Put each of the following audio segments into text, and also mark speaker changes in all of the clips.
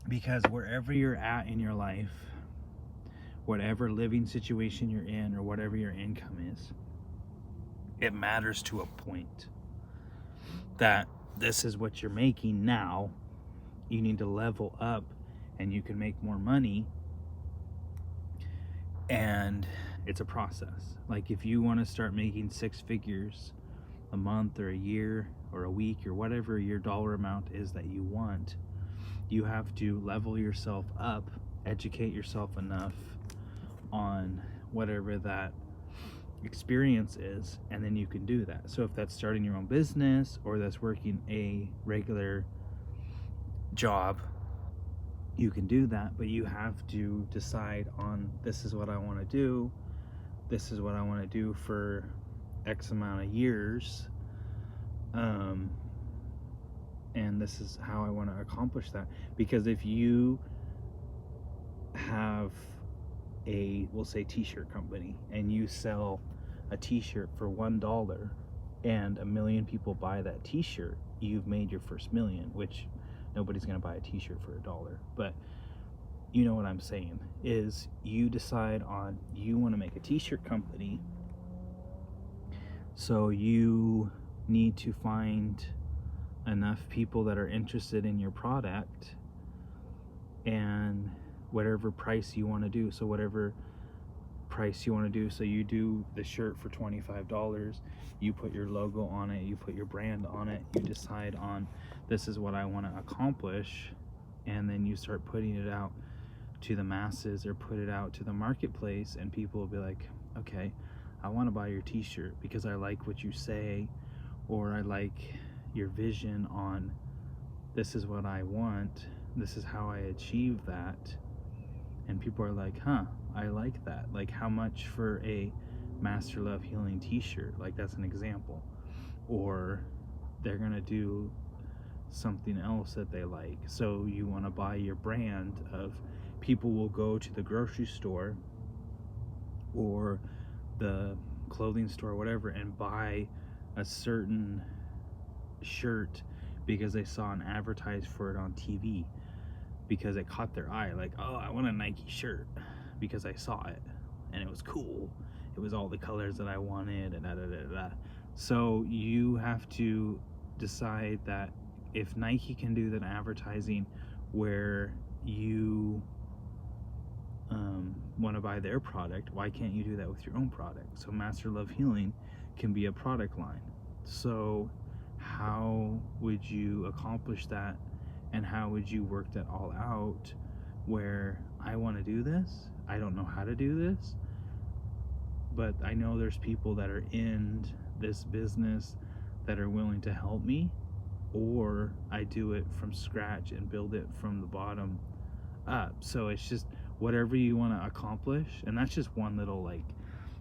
Speaker 1: Because wherever you're at in your life, whatever living situation you're in or whatever your income is, it matters to a point that this is what you're making now. You need to level up and you can make more money. And it's a process. Like if you want to start making 6 figures a month or a year or a week or whatever your dollar amount is that you want, you have to level yourself up, educate yourself enough on whatever that experience is, and then you can do that. So if that's starting your own business or that's working a regular job, you can do that, but you have to decide on, this is what I want to do, this is what I want to do for X amount of years, and this is how I want to accomplish that. Because if you have a, we'll say, t-shirt company, and you sell a t-shirt for $1 and 1 million people buy that t-shirt, you've made your first million, which nobody's going to buy a t-shirt for $1. But you know what I'm saying is, you decide on, you want to make a t-shirt company, so you need to find enough people that are interested in your product and whatever price you want to do. So whatever price you want to do, so you do the shirt for $25, you put your logo on it, you put your brand on it, you decide on, this is what I want to accomplish, and then you start putting it out to the masses or put it out to the marketplace, and people will be like, okay, I want to buy your t-shirt because I like what you say, or I like your vision on, this is what I want, this is how I achieve that. And people are like, huh, I like that. Like, how much for a Master Love Healing t-shirt? Like, that's an example. Or they're gonna do something else that they like, so you want to buy your brand of, people will go to the grocery store or the clothing store or whatever and buy a certain shirt because they saw an advertise for it on TV, because it caught their eye. Like, oh, I want a Nike shirt because I saw it and it was cool, it was all the colors that I wanted, and da da da da. So you have to decide that if Nike can do that advertising where you want to buy their product, why can't you do that with your own product? So Master Love Healing can be a product line. So how would you accomplish that, and how would you work that all out, where I want to do this, I don't know how to do this, but I know there's people that are in this business that are willing to help me, or I do it from scratch and build it from the bottom up. So it's just whatever you want to accomplish. And that's just one little like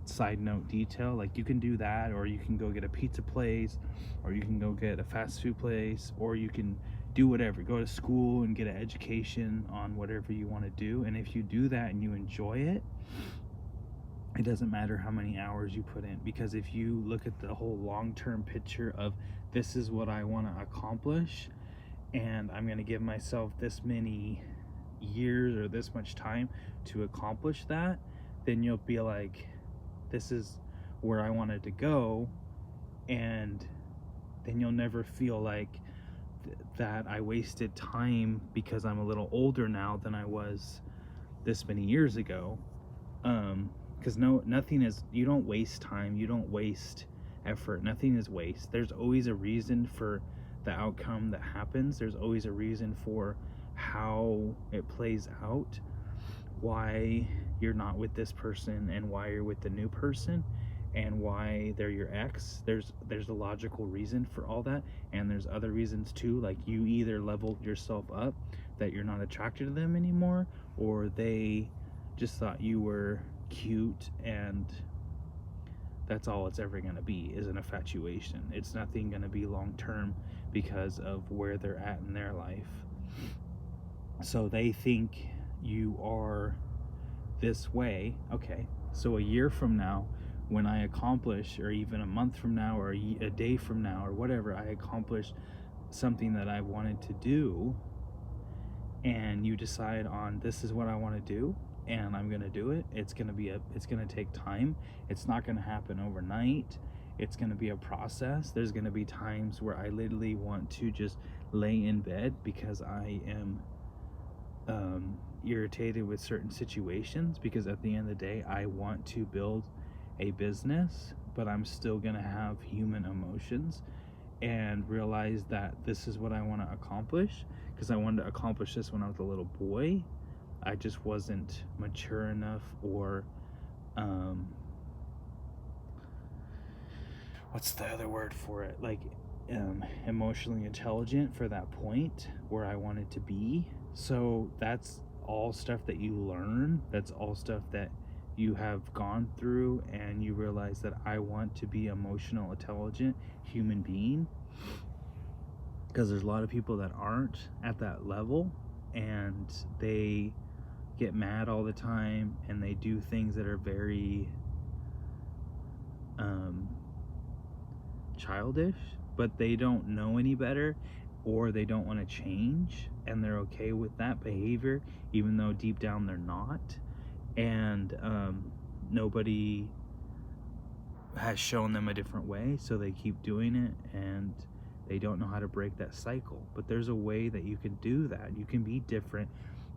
Speaker 1: side note detail. Like, you can do that, or you can go get a pizza place, or you can go get a fast food place, or you can do whatever, go to school and get an education on whatever you want to do. And if you do that and you enjoy it, it doesn't matter how many hours you put in, because if you look at the whole long-term picture of, this is what I want to accomplish, and I'm going to give myself this many years or this much time to accomplish that, then you'll be like, this is where I wanted to go. And then you'll never feel like that I wasted time because I'm a little older now than I was this many years ago. Because nothing is, you don't waste time, you don't waste effort, nothing is waste. There's always a reason for the outcome that happens. There's always a reason for how it plays out, why you're not with this person and why you're with the new person, and why they're your ex. There's a logical reason for all that. And there's other reasons too, like you either leveled yourself up that you're not attracted to them anymore, or they just thought you were cute, and that's all it's ever going to be, is an infatuation. It's nothing going to be long term because of where they're at in their life. So they think you are this way. Okay, so a year from now, when I accomplish, or even a month from now, or a day from now, or whatever, I accomplish something that I wanted to do, and you decide on, this is what I want to do and I'm going to do it. It's going to take time. It's not going to happen overnight. It's going to be a process. There's going to be times where I literally want to just lay in bed because I am irritated with certain situations, because at the end of the day I want to build a business, but I'm still going to have human emotions and realize that this is what I want to accomplish, because I wanted to accomplish this when I was a little boy. I just wasn't mature enough, or what's the other word for it, like emotionally intelligent for that point where I wanted to be. So that's all stuff that you learn. That's all stuff that you have gone through, and you realize that I want to be emotional intelligent human being, because there's a lot of people that aren't at that level, and they get mad all the time, and they do things that are very childish, but they don't know any better, or they don't want to change, and they're okay with that behavior even though deep down they're not. And nobody has shown them a different way, so they keep doing it, and they don't know how to break that cycle. But there's a way that you can do that. You can be different,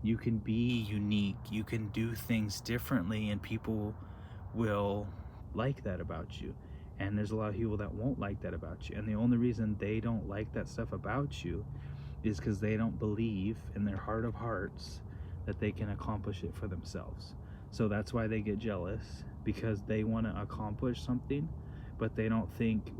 Speaker 1: you can be unique, you can do things differently, and people will like that about you. And there's a lot of people that won't like that about you, and the only reason they don't like that stuff about you is because they don't believe in their heart of hearts that they can accomplish it for themselves. So that's why they get jealous, because they want to accomplish something, but they don't think